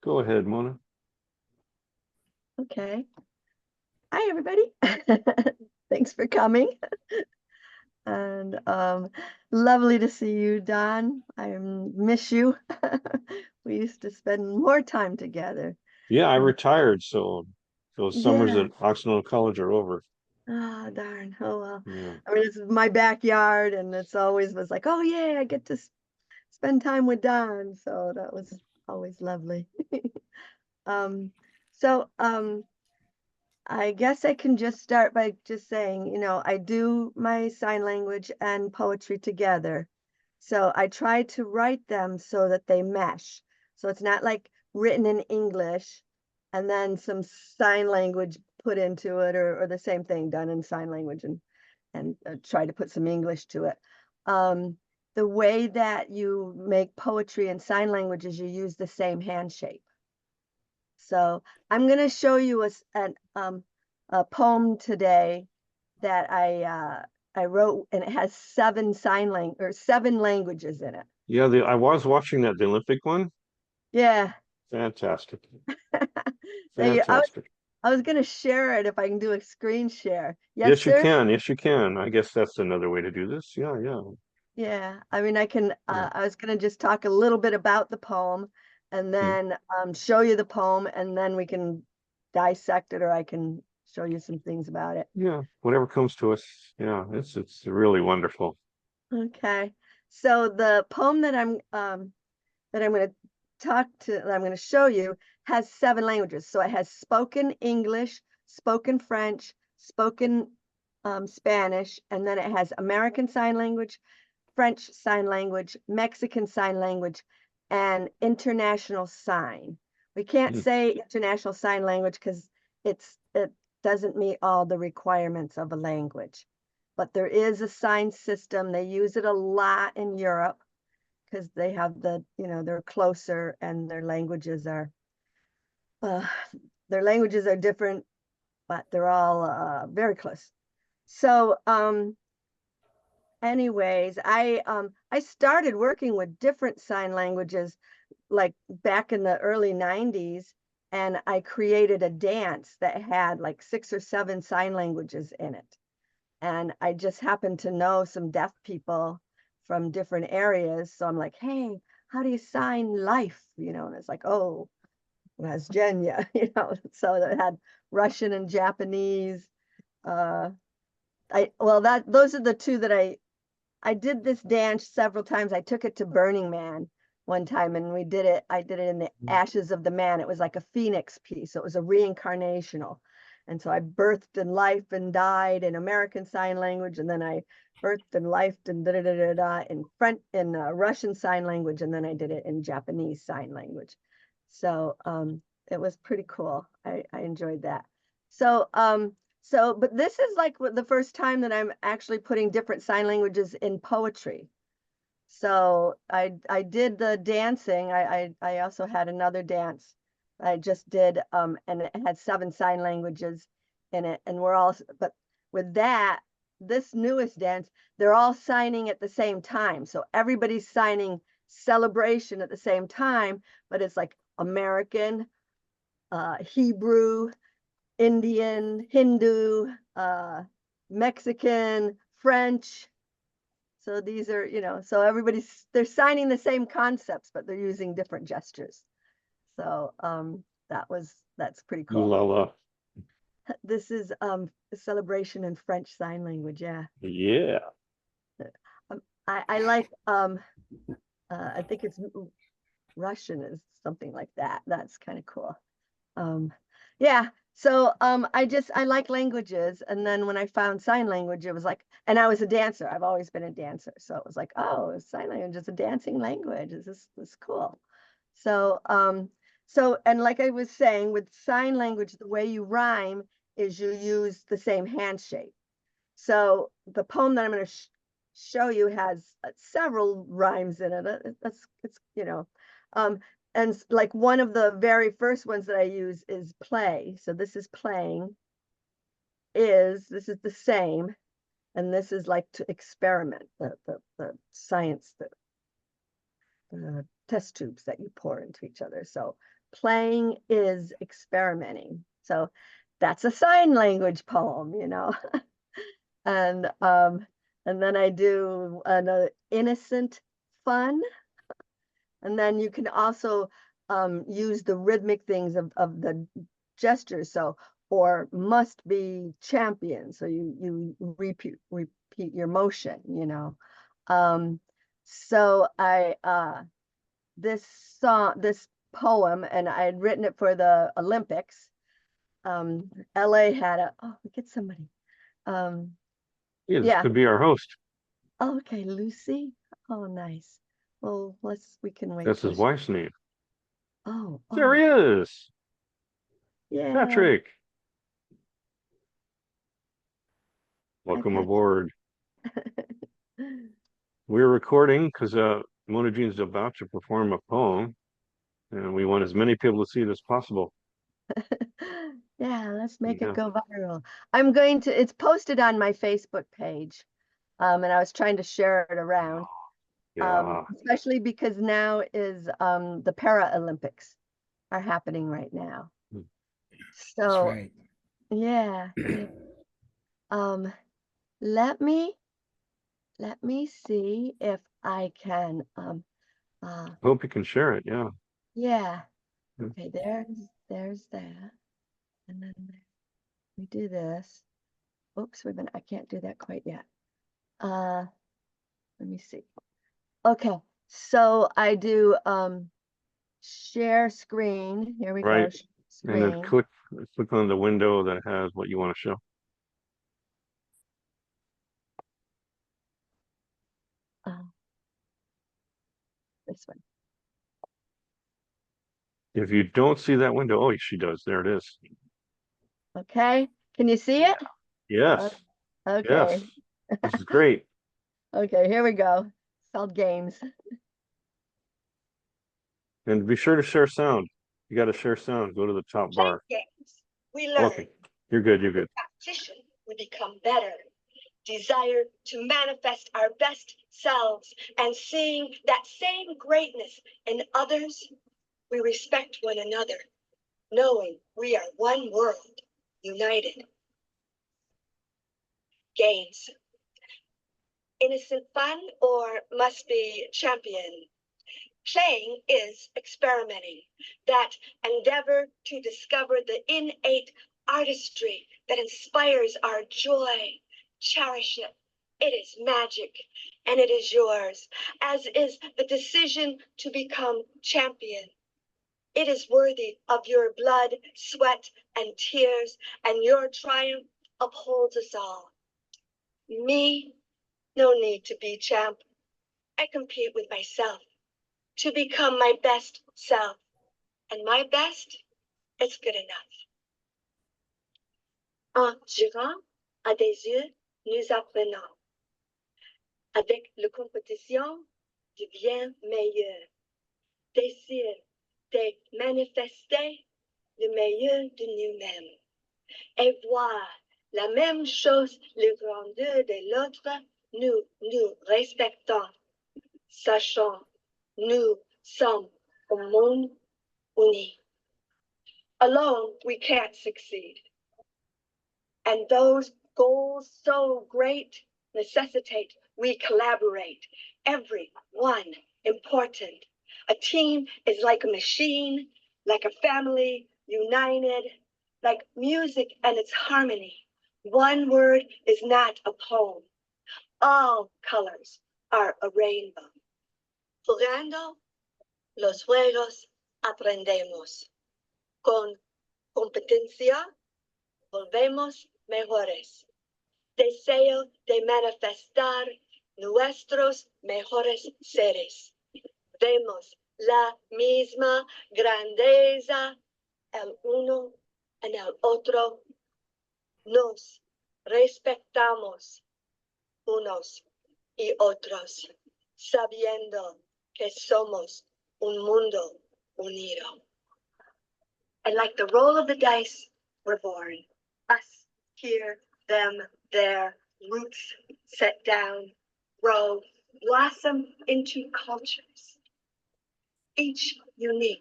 Go ahead, Mona. Okay. Hi, everybody. Thanks for coming. And lovely to see you, Don. I miss you. We used to spend more time together. Yeah, I And retired, so those summers yeah. at Occidental College are over. Oh, darn. Oh, well. Yeah. I mean, it's my backyard, and it's always was like, oh, yeah, I get to spend time with Don. So that was always lovely. Um, so I guess I can just start by just saying, I do my sign language and poetry together. So I try to write them so that they mesh. So it's not like written in English and then some sign language put into it, or the same thing done in sign language and try to put some English to it. Um, the way that you make poetry and sign language is you use the same hand shape. So I'm going to show you a poem today that I wrote, and it has seven languages in it. Yeah, I was watching that, the Olympic one. Yeah. Fantastic. So Fantastic. I was going to share it if I can do a screen share. Yes, Yes, you sir. can. Yes, you can. I guess that's another way to do this. Yeah, yeah. Yeah. I mean, I can. Yeah. I was going to just talk a little bit about the poem, and Hmm. then show you the poem, and then we can dissect it, or I can show you some things about it. Yeah, whatever comes to us. Yeah, it's really wonderful. Okay. So the poem that I'm going to that I'm going to show you has seven languages. So it has spoken English, spoken French, spoken Spanish, and then it has American Sign Language, French Sign Language, Mexican Sign Language, and International Sign. We can't Hmm. say International Sign Language because it doesn't meet all the requirements of a language. But there is a sign system. They use it a lot in Europe because they have they're closer, and uh, their languages are different, but they're all very close. So anyways, I started working with different sign languages like back in the early 90s, and I created a dance that had like six or seven sign languages in it. And I just happened to know some deaf people from different areas. So I'm like, hey, how do you sign life? And it's like, oh, that's Jenya, So they had Russian and Japanese. Uh, those are the two that I did this dance several times. I took it to Burning Man one time, and I did it in the ashes of the man. It was like a phoenix piece. So it was a reincarnational. And so I birthed and life and died in American Sign Language, and then I birthed and life and da da da da da in Russian Sign Language, and then I did it in Japanese Sign Language. So it was pretty cool. I enjoyed that. So but this is like the first time that I'm actually putting different sign languages in poetry. So I did the dancing. I also had another dance I just did, and it had seven sign languages in it, and but with that, this newest dance, they're all signing at the same time. So everybody's signing celebration at the same time, but it's like American, Hebrew, Indian, Hindu, Mexican, French. So these are, so they're signing the same concepts, but they're using different gestures. So that's pretty Ooh cool. la la. This is a celebration in French Sign Language. Yeah. Yeah. I like I think it's Russian is something like that. That's kind of cool. Um, yeah. So I like languages, and then when I found sign language, it was like, and I was a dancer. I've always been a dancer, so it was like, oh, sign language is a dancing language. This cool? So and like I was saying, with sign language, the way you rhyme is you use the same hand shape. So the poem that I'm going to show you has several rhymes in it. It's um, and like one of the very first ones that I use is play. So this is playing. This is the same, and this is like to experiment, the science, the test tubes that you pour into each other. So playing is experimenting. So that's a sign language poem, and then I do an innocent fun, and then you can also use the rhythmic things of the gestures. So, or must be champion. So you repeat your motion, So this poem, and I had written it for the Olympics. LA had we get somebody. Yeah, this Yeah. could be our host. Oh, okay, Lucy. Oh, nice. Well, we can wait. That's his wife's name. Oh, There he is. Yeah. Patrick. Hi, Welcome Patrick. aboard. We're recording because Mona Jean's about to perform a poem, and we want as many people to see it as possible. Yeah, let's make it go viral. It's posted on my Facebook page, and I was trying to share it around, especially because now is the Paralympics are happening right now. So, that's right. Yeah. Let me see if I can Hope you can share it. Yeah. Yeah. Okay, there's that. And then we do this. Oops, I can't do that quite yet. Let me see. Okay, so I do share screen. Here we go. And then click on the window that has what you want to show. This one. If you don't see that window, oh, she does. There it is. Okay, can you see it? Yes. Okay. Yes. This is great. Okay, here we go. It's called games. And be sure to share sound. You got to share sound. Go to the top bar. Games. We learn. Okay. You're good. You're good. Practition, we become better. Desire to manifest our best selves and seeing that same greatness in others, we respect one another, knowing we are one world, united. Games. Innocent fun or must be champion? Playing is experimenting, that endeavor to discover the innate artistry that inspires our joy. Cherish it. It is magic, and it is yours, as is the decision to become champion. It is worthy of your blood, sweat, and tears, and your triumph upholds us all. Me, no need to be champ. I compete with myself to become my best self. And my best is good enough. En jurant à des yeux, nous apprenons. Avec la compétition devient meilleur. Désir de manifester le meilleur de nous-mêmes. Et voir la même chose, le grandeur de l'autre, nous respectons. Sachant, nous sommes un monde uni. Alone, we can't succeed. And those goals so great necessitate we collaborate. Everyone important. A team is like a machine, like a family united, like music and its harmony. One word is not a poem. All colors are a rainbow. Jugando los juegos aprendemos. Con competencia volvemos mejores. Deseo de manifestar nuestros mejores seres. Vemos la misma grandeza el uno en el otro. Nos respetamos unos y otros, sabiendo que somos un mundo unido. And like the roll of the dice, we're born. Us, here, them, there, roots set down, grow, blossom into cultures. Each unique.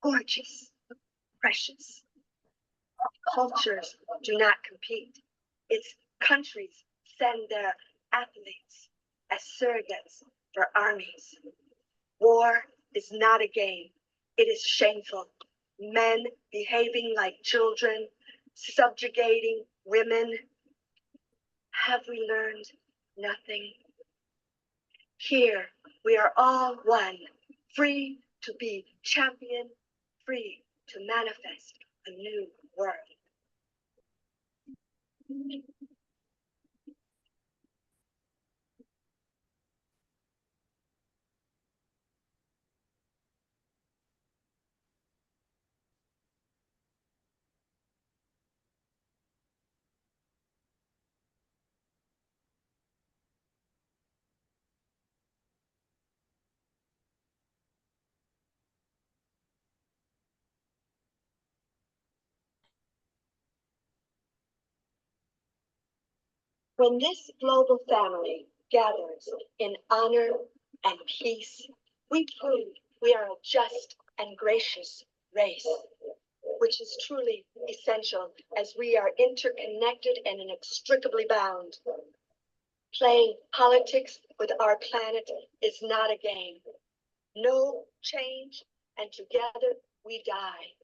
gorgeous, precious. Cultures do not compete. Its countries send their athletes as surrogates for armies. War is not a game. It is shameful. Men behaving like children, subjugating women. Have we learned nothing? Here we are all one, free to be champion, free to manifest a new world. When this global family gathers in honor and peace, we prove we are a just and gracious race, which is truly essential as we are interconnected and inextricably bound. Playing politics with our planet is not a game. No change, and together we die.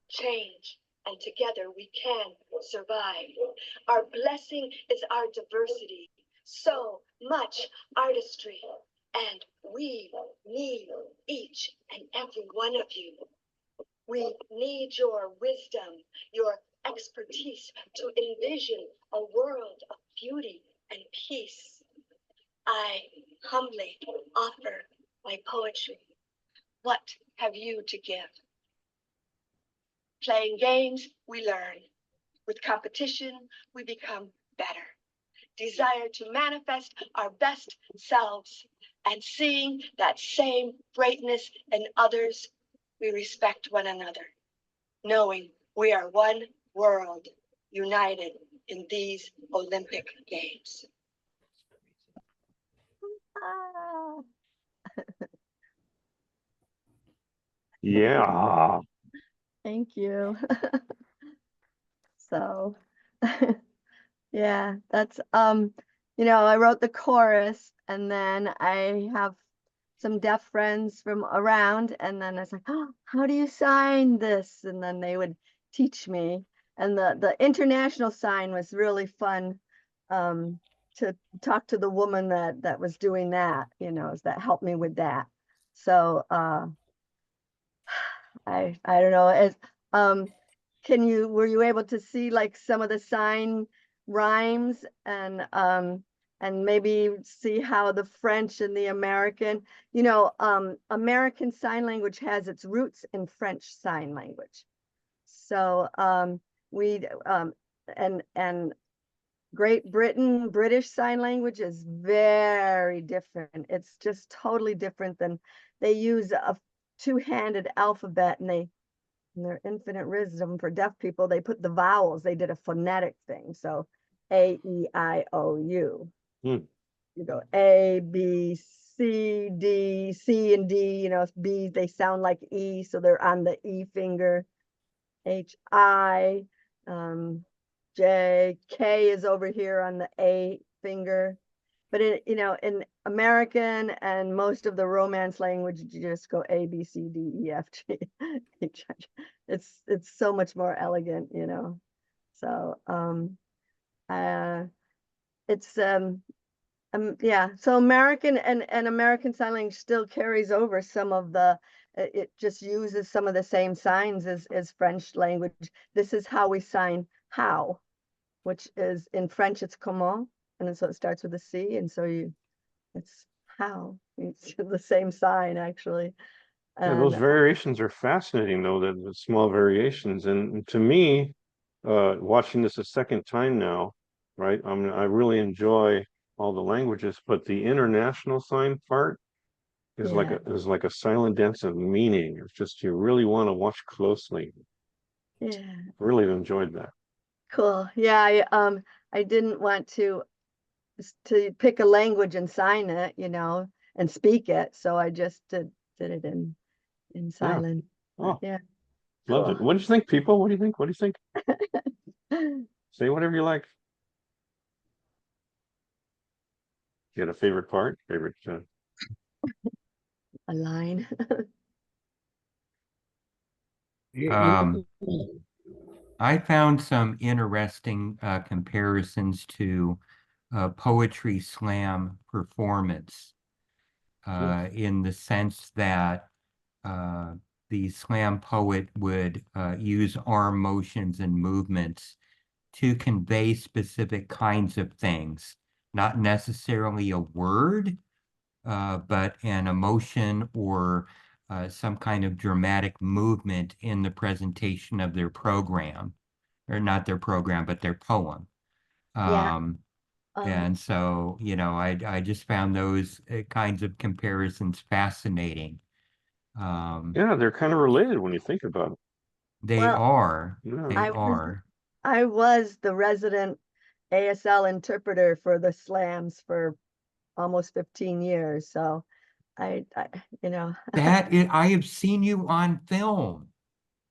Change, and together we can survive. Our blessing is our diversity, so much artistry, and we need each and every one of you. We need your wisdom, your expertise to envision a world of beauty and peace. I humbly offer my poetry. What have you to give? Playing games, we learn. With competition, we become better. Desire to manifest our best selves, and seeing that same greatness in others, we respect one another, knowing we are one world united in these Olympic Games. Ah, Yeah. thank you. So, yeah, that's I wrote the chorus, and then I have some deaf friends from around, and then I was like, oh, how do you sign this? And then they would teach me. And the international sign was really fun, to talk to the woman that was doing that, that helped me with that. So I don't know, as were you able to see like some of the sign rhymes, and maybe see how the French and the American, American Sign Language has its roots in French Sign Language. So we and Great Britain, British Sign Language is very different. It's just totally different than, they use a two-handed alphabet, and in their infinite wisdom for deaf people, they put the vowels. They did a phonetic thing. So A, E, I, O, U. Hmm. You go A, B, C, D, C and D, B, they sound like E, so they're on the E finger. H, I, J, K is over here on the A finger. But in American and most of the Romance language, you just go A, B, C, D, E, F, G, H, I, J. It's so much more elegant, So it's yeah. So American and American Sign Language still carries over some of it just uses some of the same signs as French language. This is how we sign how, which is in French it's comment, and so it starts with a C, and so it's how. It's the same sign actually. Yeah, those And variations are fascinating, though, the small variations. And to me, watching this a second time now, right? I really enjoy all the languages, but the international sign part is yeah, like a silent dance of meaning. It's just, you really want to watch closely. yeah, Really enjoyed that. cool. Yeah, I didn't want to pick a language and sign it, and speak it. So I just did it in Yeah. silent. Oh, Yeah. loved Cool. it. What do you think, people? What do you think? What do you think? Say whatever you like. You got a favorite part? Favorite? A line. Um, I found some interesting comparisons to poetry slam performance in the sense that the slam poet would use arm motions and movements to convey specific kinds of things, not necessarily a word, but an emotion or some kind of dramatic movement in the presentation of their program, or not their program, but their poem. Yeah. And so, you know, I just found those kinds of comparisons fascinating. Yeah, they're kind of related when you think about it. They Well, are, Yeah. they I was are. I was the resident ASL interpreter for the slams for almost 15 years. So I you know, I have seen you on film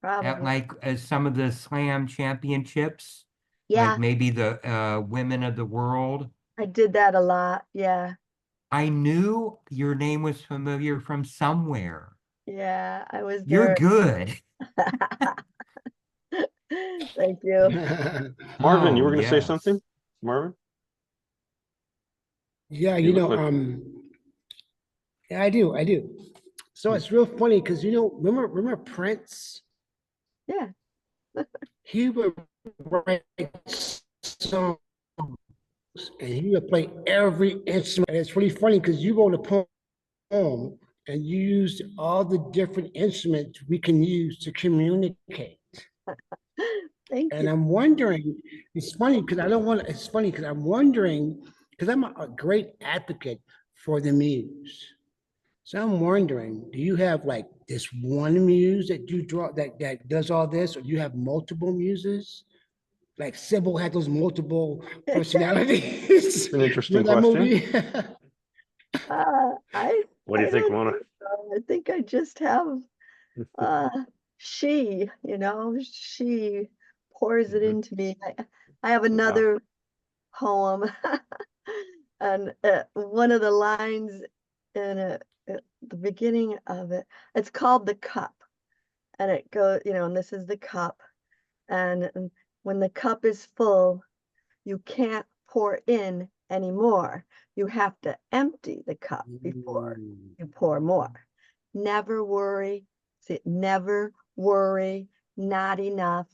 at probably. like some of the slam championships, like Yeah, maybe the Women of the World. I did that a lot. Yeah. I knew your name was familiar from somewhere. Yeah, I was You're there. good. Thank you. Marvin, you Oh, were going to say something? yes. Marvin? Yeah, You look like yeah, I do. So it's real funny because remember Prince? Yeah. He would write songs and he would play every instrument. And it's really funny because you wrote a poem and you used all the different instruments we can use to communicate. Thank And you. I'm wondering, it's funny because it's funny because I'm wondering, because I'm a great advocate for the muse. So I'm wondering, do you have like this one muse that you draw that does all this, or do you have multiple muses? Like Sybil had those multiple personalities. an interesting Remember that question. movie? What do you I think, don't Mona? think so. I think I just have uh she, she pours it Mhm. into me. I have Wow. another poem and one of the lines in at the beginning of it, it's called The Cup. And it goes, and this is the cup. And when the cup is full, you can't pour in anymore. You have to empty the cup before you pour more. Never worry. See, never worry, not enough.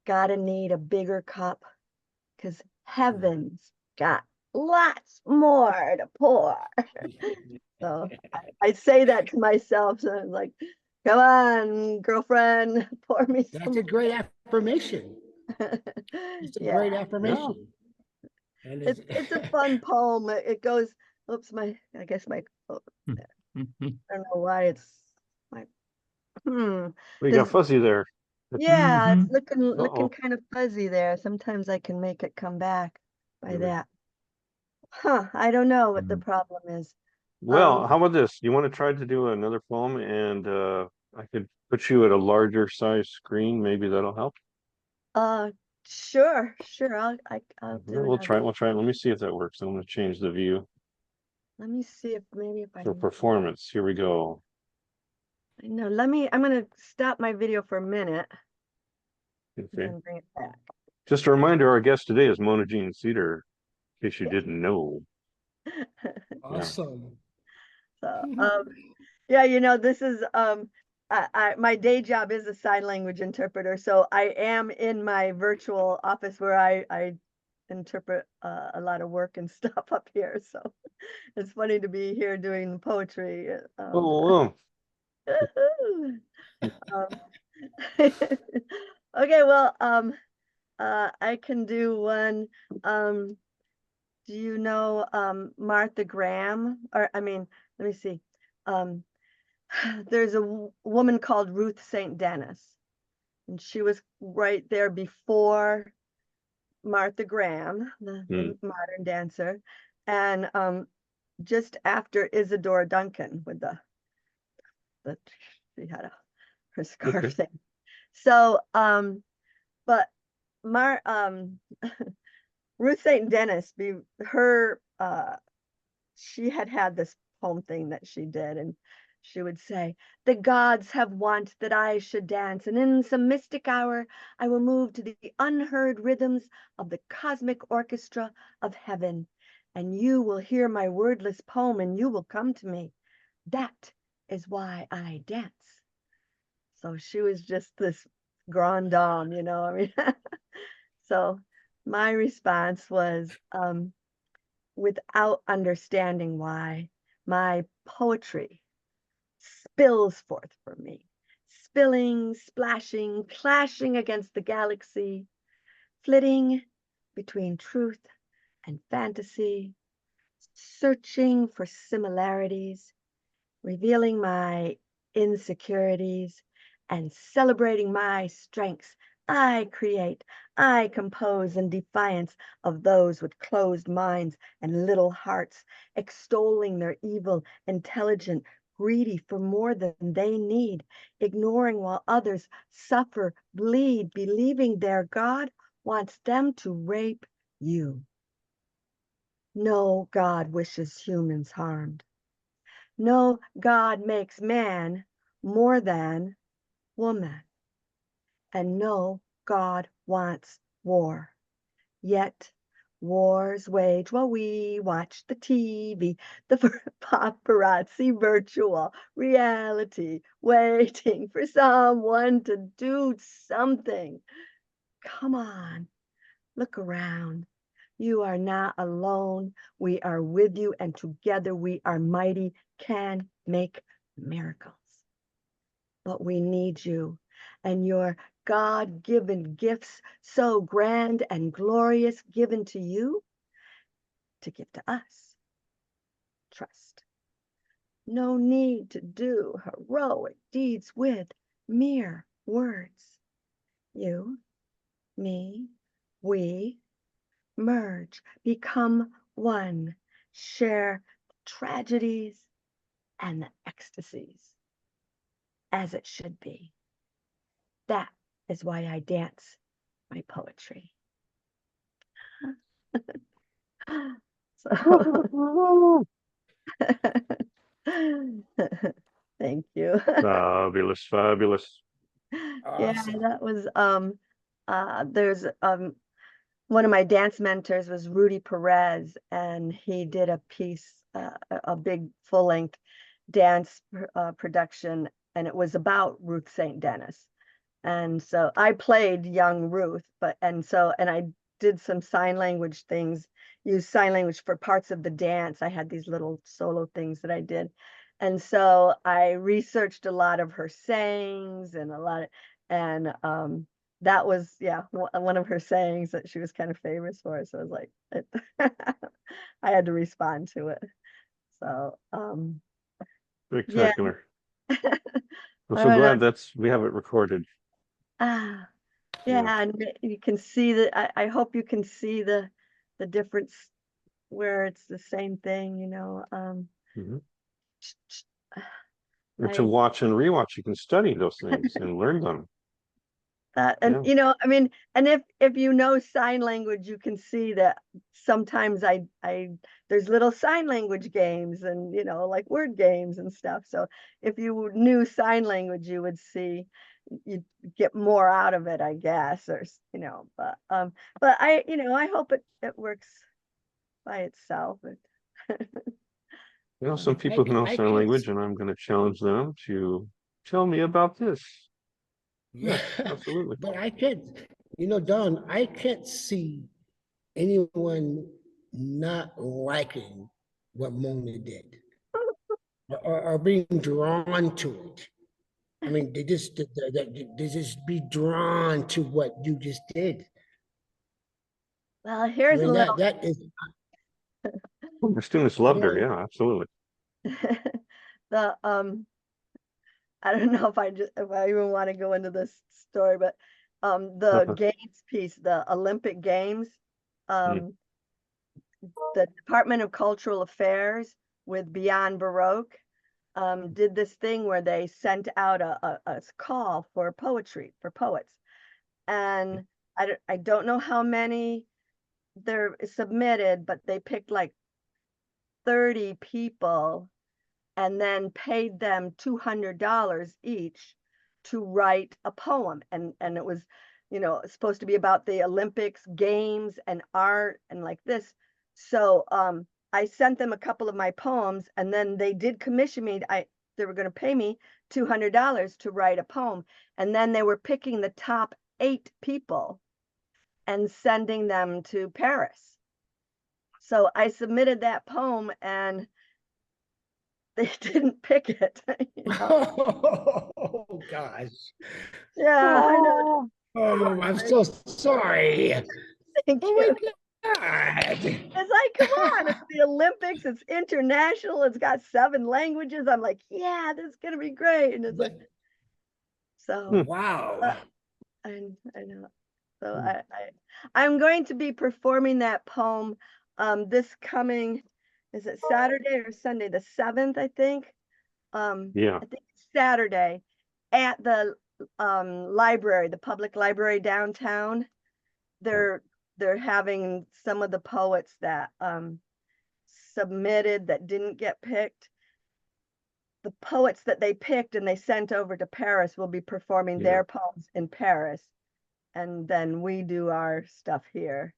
Gotta need a bigger cup because heaven's got lots more to pour. So I say that to myself. So I'm like, come on, girlfriend, pour me That's some. a great affirmation. It's a great Yeah, affirmation. And it's a fun poem. It goes, oops, I guess oh, I don't know why it's my, Well, you got this, fuzzy there. yeah, it's looking Uh-oh. kind of fuzzy there. Sometimes I can make it come back by Mhm. that. I don't know what the problem is. Well, how about this? You want to try to do another poem and I could put you at a larger size screen. Maybe that'll help. Uh, sure, I'll do We'll try. another. We'll try. Let me see if that works. I'm going to change the view Let me see if maybe if I for can. performance. Here we go. I know. I'm gonna stop my video for a minute and Okay. then bring it back. Just a reminder, our guest today is Mona Jean Cedar, in case you didn't know. awesome. So, yeah, this is my day job is a sign language interpreter. So I am in my virtual office where I interpret a lot of work and stuff up here. So it's funny to be here doing poetry. Oh, Um, okay, well, I can do one. Do you know Martha Graham? Or I mean, let me see. Um, there's a woman called Ruth St. Denis, and she was right there before Martha Graham, the modern dancer, and just after Isadora Duncan with the she had her scarf Okay. thing. So, but Ruth St. Denis, she had this poem thing that she did, and she would say, "The gods have want that I should dance, and in some mystic hour I will move to the unheard rhythms of the cosmic orchestra of heaven, and you will hear my wordless poem, and you will come to me. That is why I dance." So she was just this grande dame, I mean. So my response was, without understanding why, my poetry spills forth from me, spilling, splashing, clashing against the galaxy, flitting between truth and fantasy, searching for similarities, revealing my insecurities, and celebrating my strengths. I create, I compose in defiance of those with closed minds and little hearts, extolling their evil, intelligent, greedy for more than they need, ignoring while others suffer, bleed, believing their God wants them to rape you. No God wishes humans harmed. No God makes man more than woman. And no God wants war. Yet wars wage while we watch the TV, the paparazzi virtual reality, waiting for someone to do something. Come on, look around. You are not alone. We are with you, and together we are mighty, can make miracles. But we need you and your God-given gifts, so grand and glorious, given to you to give to us. Trust. No need to do heroic deeds with mere words. You, me, we merge, become one, share the tragedies and the ecstasies as it should be. That is why I dance my poetry. So, thank you. Fabulous, fabulous. Yeah, Awesome. that was there's one of my dance mentors was Rudy Perez, and he did a piece, a big full-length dance production, and it was about Ruth St. Denis. And so I played young Ruth, and I did some sign language things, used sign language for parts of the dance. I had these little solo things that I did. And so I researched a lot of her sayings and that was, yeah, one of her sayings that she was kind of famous for. So I was like, I had to respond to it. So, yeah. Spectacular. I'm I so don't know. glad we have it recorded. Ah, Yeah. yeah, and you can see that. I hope you can see the difference where it's the same thing, Mhm. And to I watch and rewatch, you can study those things and learn them. and Yeah. I mean, and if you know sign language, you can see that sometimes I there's little sign language games and like word games and stuff. So if you knew sign language, you would see you'd get more out of it, I guess, or but I hope it works by itself. Some people who know I sign can't. language, and I'm going to challenge them to tell me about this. Yeah, Yeah, absolutely. but I can't. Don, I can't see anyone not liking what Mona did, or being drawn to it. I mean, they just be drawn to what you just did. Well, I here's a mean, little that is, Well, the students loved her. yeah. Yeah, absolutely. the I don't know if I even want to go into this story, but the games piece, the Olympic Games, Mm. the Department of Cultural Affairs with Beyond Baroque, did this thing where they sent out a call for poetry for poets, and I don't know how many there submitted, but they picked like 30 people and then paid them $200 each to write a poem. And it was, supposed to be about the Olympics, games, and art and like this. So I sent them a couple of my poems, and then they did commission me. They were going to pay me $200 to write a poem. And then they were picking the top 8 people and sending them to Paris. So I submitted that poem and they didn't pick it. Oh gosh. Yeah, I know. Oh, I'm so sorry. Thank Oh you. my God. It's like, come on, it's the Olympics, it's international, it's got 7 languages. I'm like, yeah, this is gonna be great. And it's like, so Wow. I know. So I'm going to be performing that poem this coming, is it Saturday or Sunday? The 7th, I think. Yeah. I think it's Saturday at the library, the public library downtown. They're having some of the poets that submitted that didn't get picked. The poets that they picked and they sent over to Paris will be performing Yeah. their poems in Paris, and then we do our stuff here.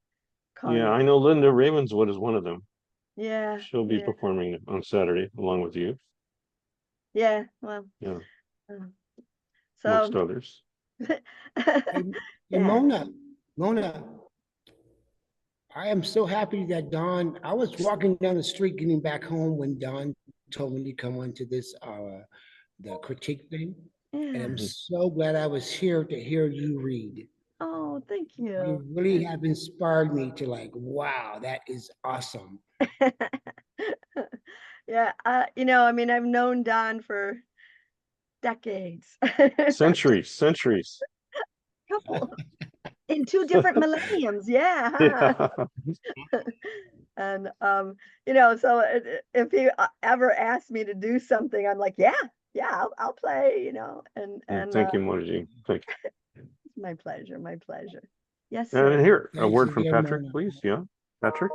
Yeah, I know Linda Ravenswood is one of them. Yeah. She'll be performing on Saturday along with you. Yeah. Well. Yeah. So. Amongst others. Hey, Mona, I am so happy that Dawn, I was walking down the street getting back home when Dawn told me to come onto this, the critique thing. And I'm so glad I was here to hear you read. Oh, thank you. You really have inspired me to like, wow, that is awesome. Yeah, I mean, I've known Don for decades. Centuries. Couple. In 2 different millenniums, yeah. Yeah. And so if he ever asked me to do something, I'm like, yeah, I'll play, and Thank you, Monaji. Thank you. my pleasure. Yes, And sir. here, a Thanks word from again, Patrick, Mona. please. Yeah, Patrick.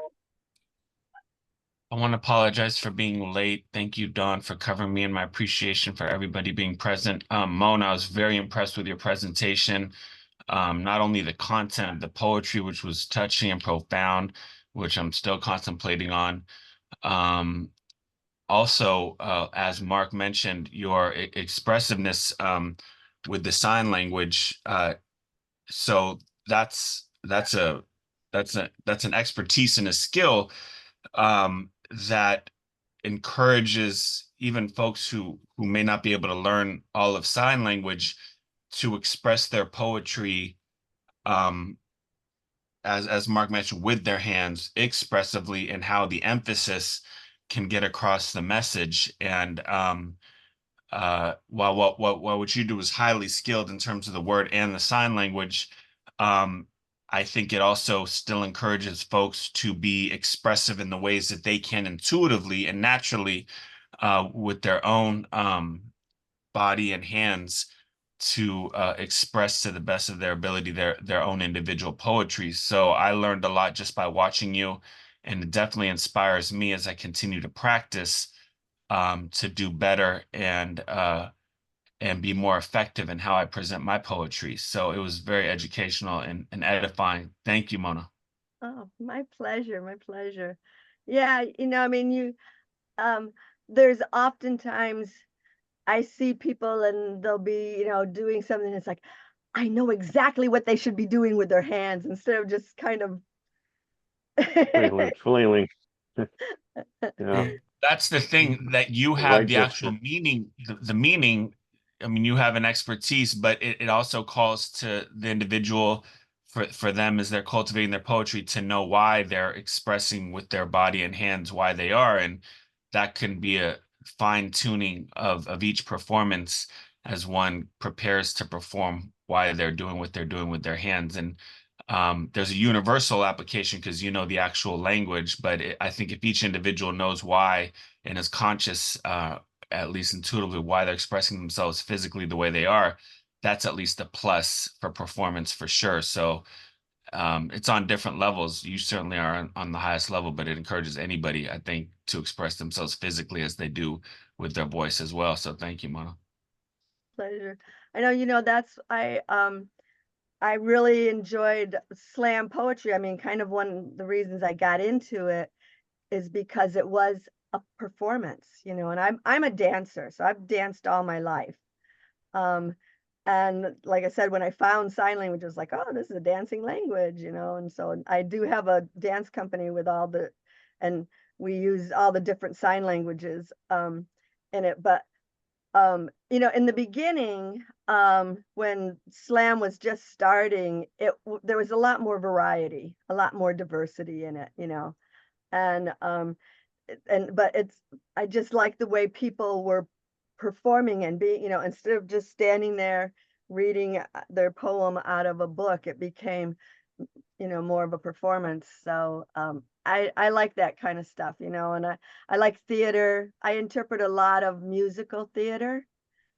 I want to apologize for being late. Thank you, Dawn, for covering me, and my appreciation for everybody being present. Mona, I was very impressed with your presentation. Not only the content of the poetry, which was touching and profound, which I'm still contemplating on. Also, as Mark mentioned, your expressiveness with the sign language. So that's an expertise and a skill that encourages even folks who may not be able to learn all of sign language to express their poetry, as Mark mentioned, with their hands expressively, and how the emphasis can get across the message. And while what you do is highly skilled in terms of the word and the sign language, I think it also still encourages folks to be expressive in the ways that they can intuitively and naturally, with their own body and hands, to express to the best of their ability their own individual poetry. So I learned a lot just by watching you, and it definitely inspires me as I continue to practice to do better and be more effective in how I present my poetry. So it was very educational and edifying. Thank you, Mona. Oh, my pleasure. Yeah, I mean, there's oftentimes I see people and they'll be, doing something. It's like, I know exactly what they should be doing with their hands instead of just kind of Flailing. Yeah. That's the thing, that you The have right the actual gesture. meaning, the meaning. I mean, you have an expertise, but it also calls to the individual, for them as they're cultivating their poetry, to know why they're expressing with their body and hands, why they are. And that can be a fine tuning of each performance as one prepares to perform, why they're doing what they're doing with their hands. And there's a universal application because you know the actual language, but I think if each individual knows why and is conscious at least intuitively why they're expressing themselves physically the way they are, that's at least a plus for performance for sure. So it's on different levels. You certainly are on the highest level, but it encourages anybody, I think, to express themselves physically as they do with their voice as well. So thank you, Mona. Pleasure. I know, that's I really enjoyed slam poetry. I mean, kind of one of the reasons I got into it is because it was a performance, and I'm a dancer, so I've danced all my life. And like I said, when I found sign language, I was like, oh, this is a dancing language, and so I do have a dance company with and we use all the different sign languages in it. But in the beginning, when slam was just starting, there was a lot more variety, a lot more diversity in it, and but I just like the way people were performing and being, instead of just standing there reading their poem out of a book, it became, more of a performance. So I like that kind of stuff, and I like theater. I interpret a lot of musical theater,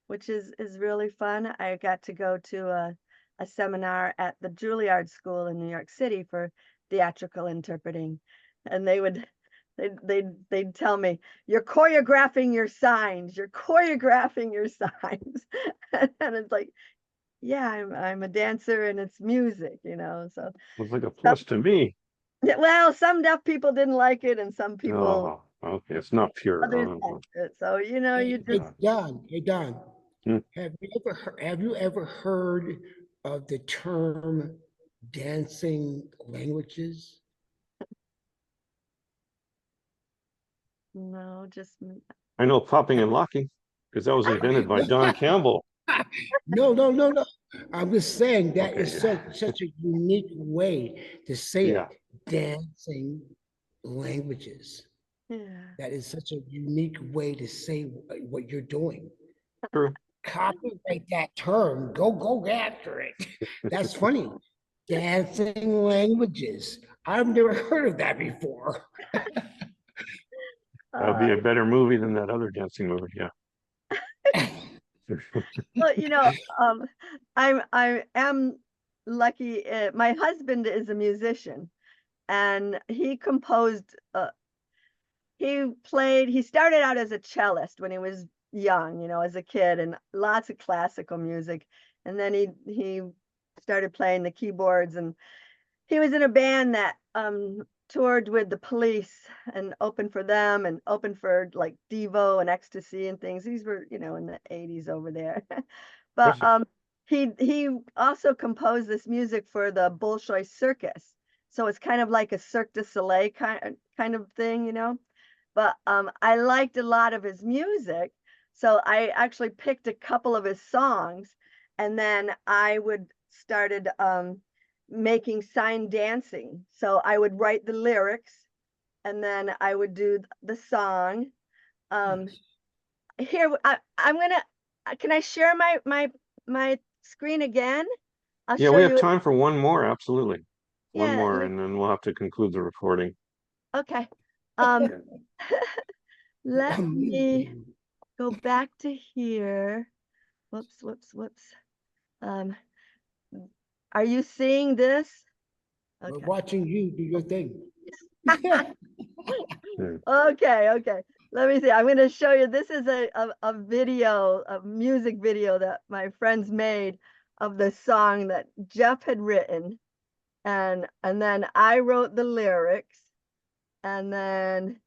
which is really fun. I got to go to a seminar at the Juilliard School in New York City for theatrical interpreting, and they'd tell me, you're choreographing your signs, you're choreographing your signs. And it's like, yeah, I'm a dancer and it's music, so Looks like a plus to me. yeah, well, some deaf people didn't like it and some people, Oh, okay, it's not pure. others Oh, liked it. So, you just, Hey, Don, Hmm. have you ever heard of the term dancing languages? no, just, I know popping and locking because that was invented by Don Campbell. No, no, no, no. I'm just saying that Okay, is such a unique way to say yeah, it. Dancing languages. yeah. That is such a unique way to say what you're doing. true. Copyright that term. Go after it. That's funny. Dancing languages. I've never heard of that before. That would be a better movie than that other dancing movie. Yeah. Well, I am lucky. My husband is a musician, and he composed. He started out as a cellist when he was young, as a kid, and lots of classical music. And then he started playing the keyboards, and he was in a band that toured with the Police and opened for them and opened for like Devo and Ecstasy and things. These were, in the 80s over there. But he also composed this music for the Bolshoi Circus. So it's kind of like a Cirque du Soleil kind of thing, But I liked a lot of his music. So I actually picked a couple of his songs, and then I started making sign dancing. So I would write the lyrics and then I would do the song. Here, I'm gonna, can I share my screen again? I'll Yeah, show we have you. time for one more. Absolutely. One Yeah, more, and then we'll have to conclude the recording. okay. Um, let me Amazing. go back to here. Whoops. Um, are you seeing this? We're Okay. watching you do your thing. Okay. Let me see. I'm going to show you. This is a video, a music video that my friends made of the song that Jeff had written. And then I wrote the lyrics. And then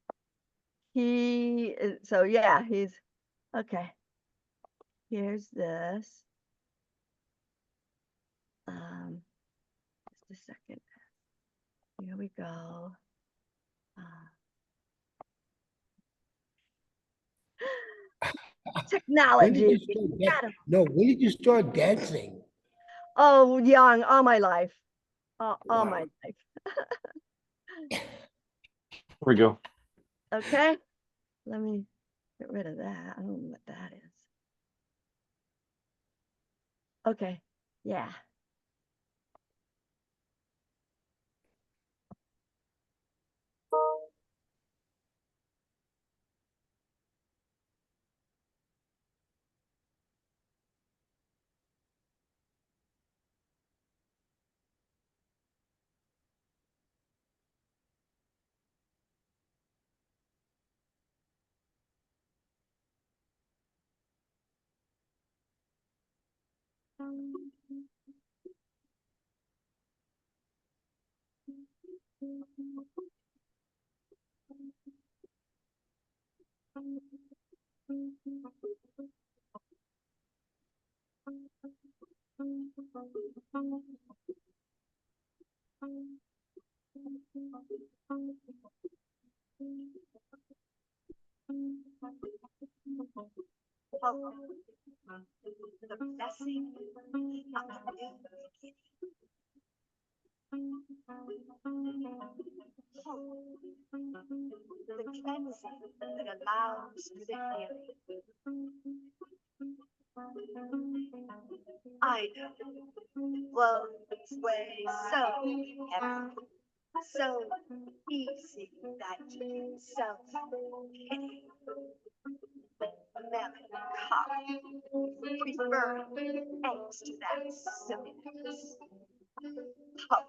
so yeah, he's okay. Here's this. Just a second. Here we go. Technology. When did you start dancing? Oh, young, all my life. All my life. There we go. Okay. Let me get rid of that. I don't know what that is. Okay. Yeah. Oh, the blessing of the new beginning. Hope, the cleansing that allows for the healing. I know the world's way so heavy, so easy that self-pity, melancholy, prefer angst to that silliness. Hope,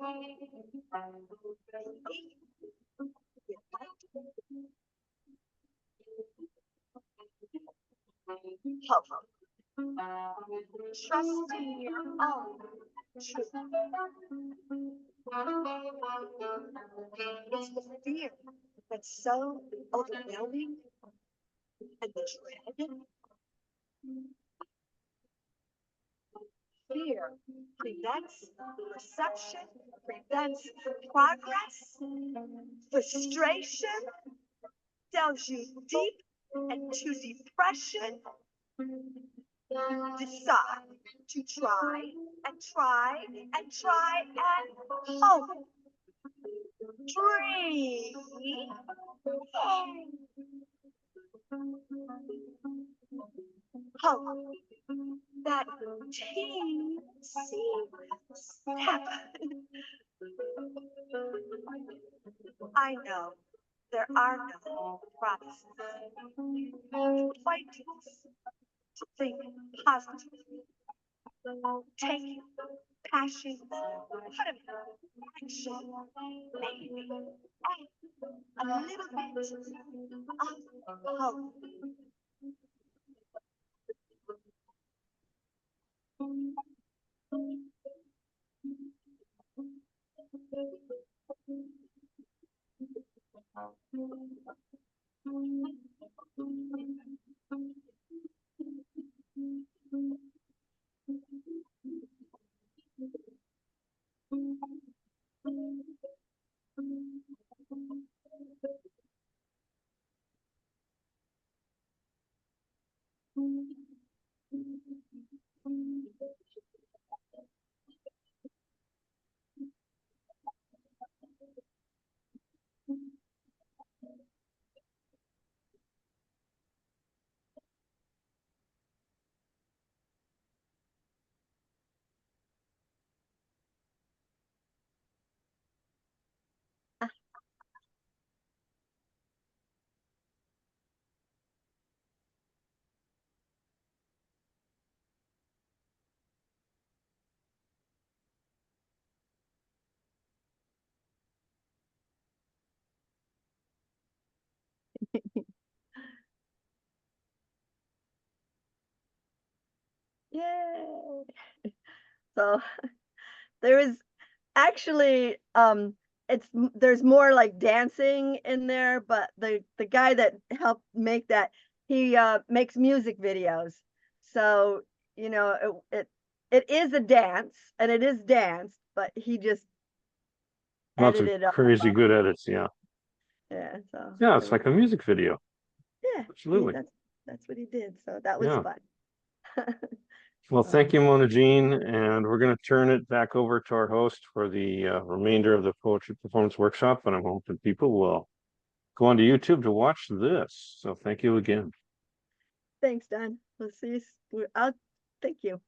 hope, trusting your own truth. It's the fear that's so overwhelming and the dread. Fear prevents perception, prevents progress. Frustration delves you deep into depression. Decide to try and try and try and hope. Dream. Hope that team seems happen. I know there are no promises. Pointers to think positively. Take passion, put them in action, maybe, and a little bit of hope. Yay. So there is actually there's more like dancing in there, but the guy that helped make that, he makes music videos. So, you know, it is a dance and it is danced, but he just Lots of edited up. crazy good edits. Yeah. Yeah, so Yeah, it's like a music video. yeah, Absolutely. that's what he did. So that was Yeah. fun. Well, thank you, Mona Jean, and we're going to turn it back over to our host for the remainder of the poetry performance workshop, and I'm hoping people will go onto YouTube to watch this. So thank you again. Thanks, Don. We'll see you. I'll thank you.